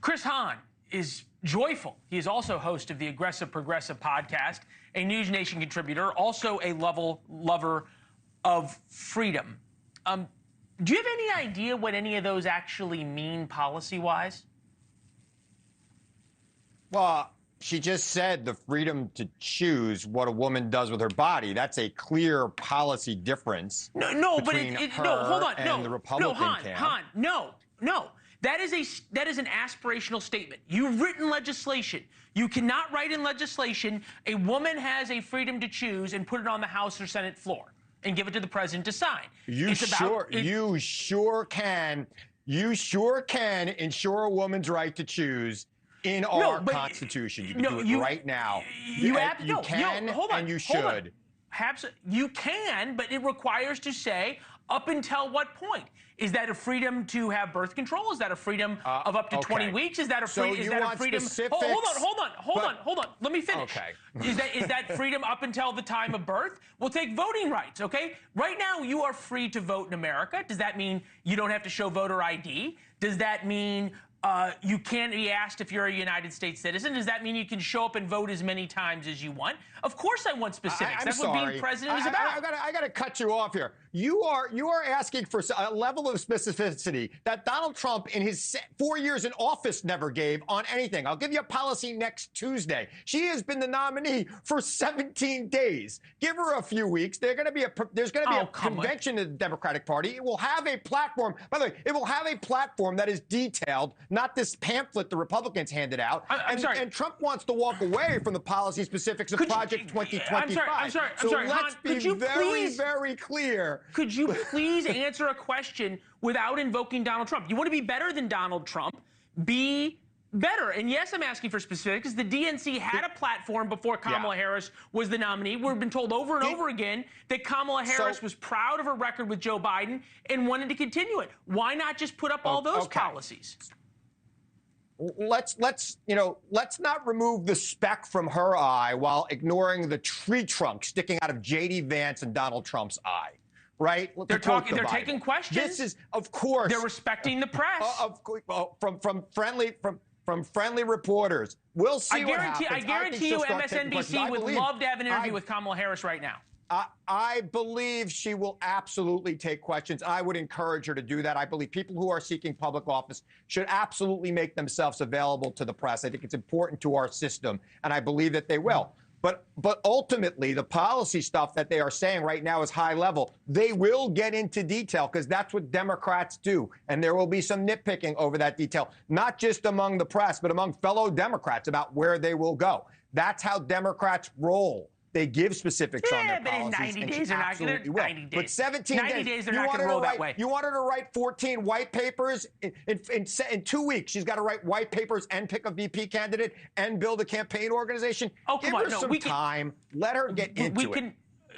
Chris Hahn is joyful. He is also host of the Aggressive Progressive podcast, a NewsNation contributor, also a lover of freedom. Do you have any idea what any of those actually mean policy-wise? Well, she just said the freedom to choose what a woman does with her body. That's a clear policy difference. No, between hold on, the Republican camp. No. That is an aspirational statement. You've written legislation. You cannot write in legislation a woman has a freedom to choose and put it on the House or Senate floor and give it to the president to sign. You sure can ensure a woman's right to choose in our Constitution. You can do it right now. You should. You can, but it requires to say up until what point? Is that a freedom to have birth control? Is that a freedom of up to 20 weeks? Is that a freedom? Hold on. Let me finish. Okay. Is that freedom up until the time of birth? We'll take voting rights, okay? Right now, you are free to vote in America. Does that mean you don't have to show voter ID? Does that mean you can't be asked if you're a United States citizen? Does that mean you can show up and vote as many times as you want? Of course I want specifics. That's what being president is about. I got to cut you off here. You are asking for a level of specificity that Donald Trump in his 4 years in office never gave on anything. I'll give you a policy next Tuesday. She has been the nominee for 17 days. Give her a few weeks. There's going to be a convention in the Democratic Party. It will have a platform. By the way, it will have a platform that is detailed, not this pamphlet the Republicans handed out. I'm sorry. And Trump wants to walk away from the policy specifics of Project 2025. I'm sorry. Let's be very clear. Could you please answer a question without invoking Donald Trump? You want to be better than Donald Trump? Be better. And yes, I'm asking for specifics. The DNC had a platform before Kamala Harris was the nominee. We've been told over and over again that Kamala Harris was proud of her record with Joe Biden and wanted to continue it. Why not just put up all those policies? Let's not remove the speck from her eye while ignoring the tree trunk sticking out of J.D. Vance and Donald Trump's eye. Right? They're taking questions. This is, of course, they're respecting the press. From friendly reporters. We'll see what happens. I guarantee you, MSNBC would love to have an interview with Kamala Harris right now. I believe she will absolutely take questions. I would encourage her to do that. I believe people who are seeking public office should absolutely make themselves available to the press. I think it's important to our system, and I believe that they will. But ultimately, the policy stuff that they are saying right now is high level. They will get into detail because that's what Democrats do. And there will be some nitpicking over that detail, not just among the press, but among fellow Democrats about where they will go. That's how Democrats roll. They give specifics on their policies. Yeah, but in 90 days, they're not going to. 90 days. But 17 days, they're not going to roll that way. You want her to write 14 white papers in 2 weeks. She's got to write white papers and pick a VP candidate and build a campaign organization. Give her some time. Let her get into it.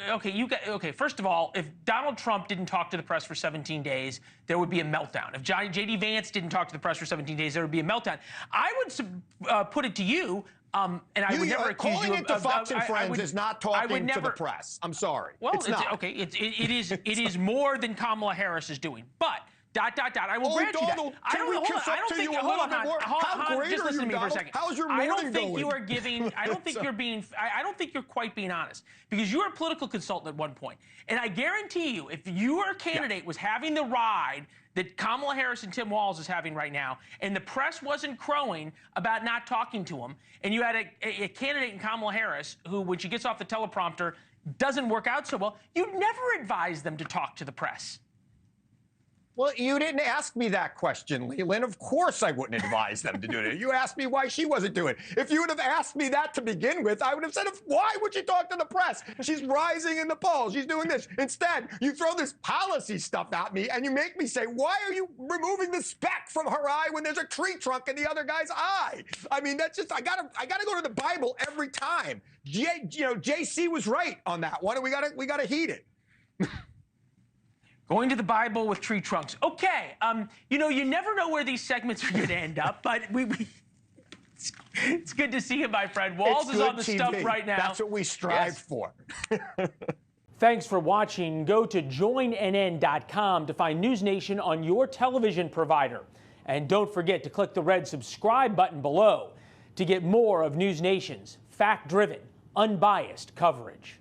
Okay, first of all, if Donald Trump didn't talk to the press for 17 days, there would be a meltdown. If J.D. Vance didn't talk to the press for 17 days, there would be a meltdown. I would put it to you. And I would never accuse you of... Calling it to Fox and Friends is not talking to the press. I'm sorry. Well, it's not. Okay, it is more than Kamala Harris is doing. But... I will grant you that. I don't think. Hold on. How great just are listen you, to me for a Donald? second. How's your morning going? I don't think you are giving. I don't think you're being. I don't think you're quite being honest because you were a political consultant at one point, and I guarantee you, if your candidate was having the ride that Kamala Harris and Tim Walz is having right now, and the press wasn't crowing about not talking to him, and you had a candidate in Kamala Harris who, when she gets off the teleprompter, doesn't work out so well, you'd never advise them to talk to the press. Well, you didn't ask me that question, Leland. Of course I wouldn't advise them to do it. You asked me why she wasn't doing it. If you would have asked me that to begin with, I would have said, why would she talk to the press? She's rising in the polls. She's doing this. Instead, you throw this policy stuff at me, and you make me say, why are you removing the speck from her eye when there's a tree trunk in the other guy's eye? I mean, that's just, I gotta go to the Bible every time. JC was right on that one, and we gotta heed it. Going to the Bible with tree trunks. Okay, you never know where these segments are going to end up, but it's good to see you, my friend. Walz is on the stump right now. That's what we strive for. Thanks for watching. Go to joinnn.com to find NewsNation on your television provider. And don't forget to click the red subscribe button below to get more of NewsNation's fact-driven, unbiased coverage.